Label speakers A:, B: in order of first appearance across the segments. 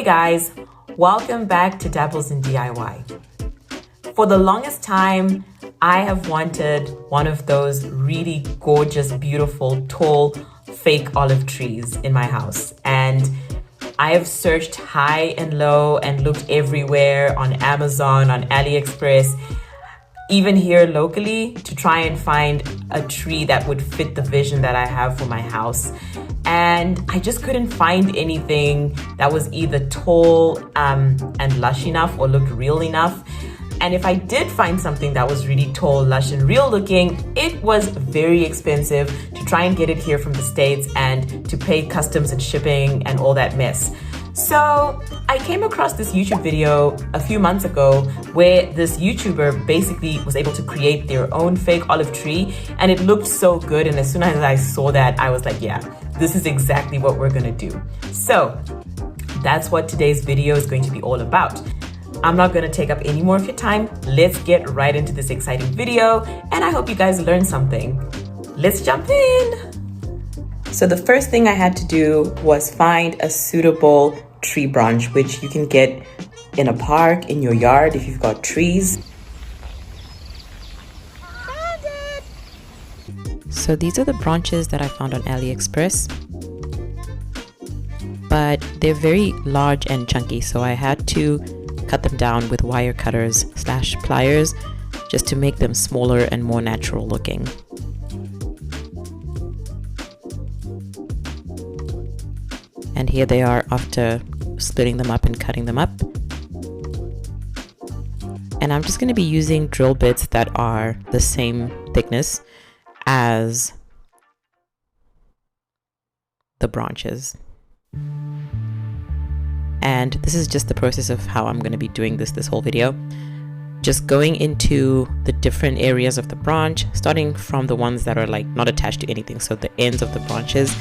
A: guys, welcome back to Dabbles in DIY. For the longest time, I have wanted one of those really gorgeous, beautiful, tall, fake olive trees in my house. And I have searched high and low and looked everywhere on Amazon, on AliExpress, even here locally to try and find a tree that would fit the vision that I have for my house. And I just couldn't find anything that was either tall and lush enough or looked real enough. And if I did find something that was really tall, lush, and real looking, it was very expensive to try and get it here from the States and to pay customs and shipping and all that mess. So I came across this YouTube video a few months ago where this YouTuber basically was able to create their own fake olive tree, and it looked so good. And as soon as I saw that, I was like, yeah, this is exactly what we're gonna do. So that's what today's video is going to be all about. I'm not gonna take up any more of your time. Let's get right into this exciting video, and I hope you guys learned something. Let's jump in. So the first thing I had to do was find a suitable tree branch, which you can get in a park, in your yard if you've got trees.
B: So these are the branches that I found on AliExpress, but they're very large and chunky, so I had to cut them down with wire cutters / pliers just to make them smaller and more natural looking. And here they are after splitting them up and cutting them up. And I'm just going to be using drill bits that are the same thickness as the branches. And this is just the process of how I'm going to be doing this whole video. Just going into the different areas of the branch, starting from the ones that are like not attached to anything, so the ends of the branches,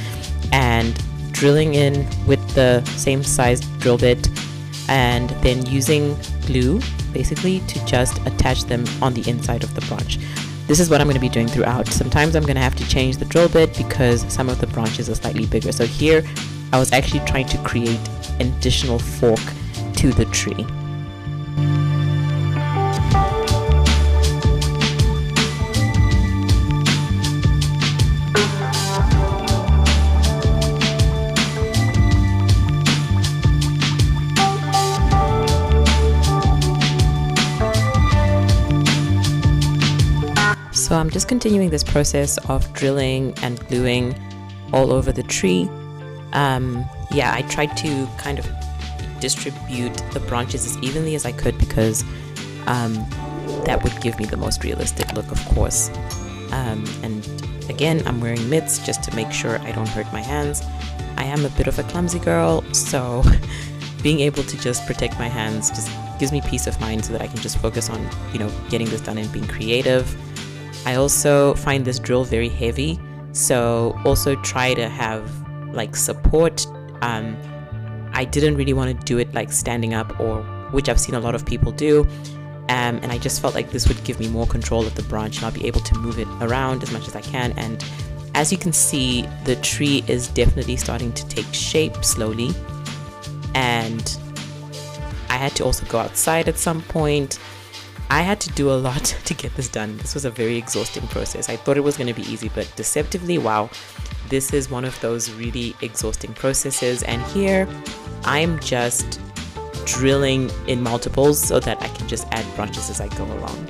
B: and drilling in with the same size drill bit, and then using glue basically to just attach them on the inside of the branch. This is what I'm going to be doing throughout. Sometimes I'm going to have to change the drill bit because some of the branches are slightly bigger. So here I was actually trying to create an additional fork to the tree. So I'm just continuing this process of drilling and gluing all over the tree. Yeah, I tried to kind of distribute the branches as evenly as I could because that would give me the most realistic look, of course. And again, I'm wearing mitts just to make sure I don't hurt my hands. I am a bit of a clumsy girl, so being able to just protect my hands just gives me peace of mind so that I can just focus on, getting this done and being creative. I also find this drill very heavy, so also try to have like support. I didn't really want to do it like standing up, or which I've seen a lot of people do, and I just felt like this would give me more control of the branch and I'll be able to move it around as much as I can. And as you can see, the tree is definitely starting to take shape slowly, and I had to also go outside at some point. I had to do a lot to get this done. This was a very exhausting process. I thought it was going to be easy, but deceptively, wow, this is one of those really exhausting processes. And here I'm just drilling in multiples so that I can just add branches as I go along.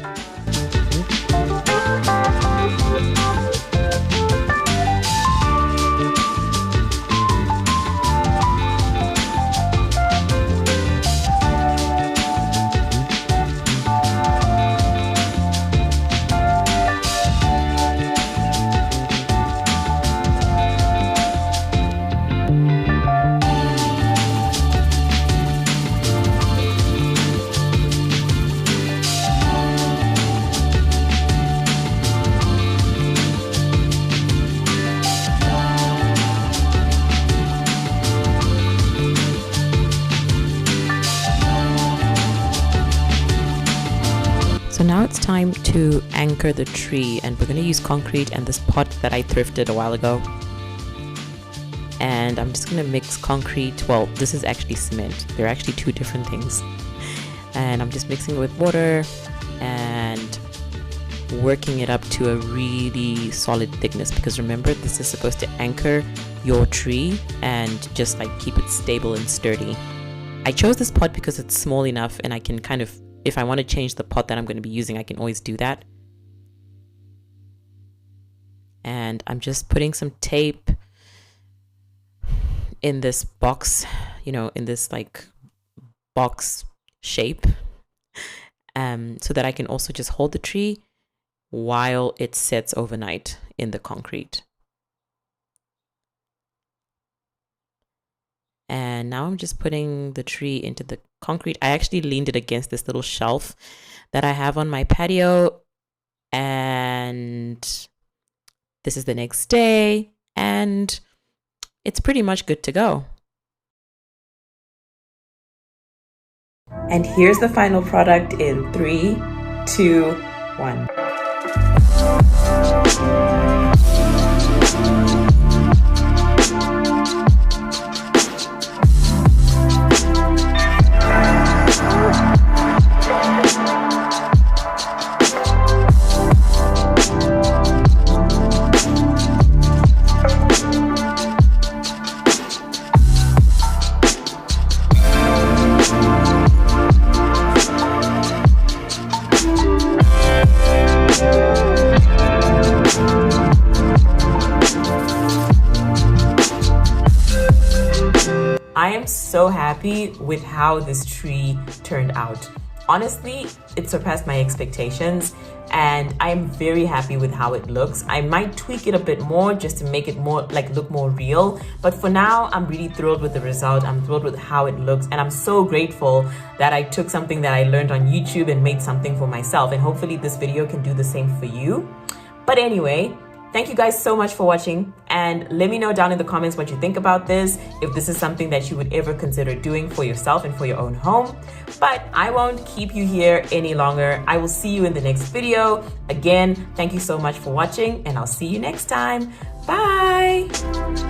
B: So now it's time to anchor the tree, and we're going to use concrete and this pot that I thrifted a while ago. and I'm just gonna mix concrete. Well, this is actually cement. They're actually two different things. And I'm just mixing it with water and working it up to a really solid thickness, because remember, this is supposed to anchor your tree and just like keep it stable and sturdy. I chose this pot because it's small enough, and I can kind of, if I want to change the pot that I'm going to be using, I can always do that. And I'm just putting some tape in this box, you know, in this like box shape, so that I can also just hold the tree while it sets overnight in the concrete. And now I'm just putting the tree into the concrete. I actually leaned it against this little shelf that I have on my patio. And this is the next day, and it's pretty much good to go.
A: And here's the final product in 3, 2, 1. I am so happy with how this tree turned out. Honestly, it surpassed my expectations, and I'm very happy with how it looks. I might tweak it a bit more just to make it more like look more real, but for now I'm really thrilled with the result. I'm thrilled with how it looks, and I'm so grateful that I took something that I learned on YouTube and made something for myself, and hopefully this video can do the same for you. But anyway, thank you guys so much for watching, and let me know down in the comments what you think about this, if this is something that you would ever consider doing for yourself and for your own home. But I won't keep you here any longer. I will see you in the next video. Again, thank you so much for watching, and I'll see you next time. Bye.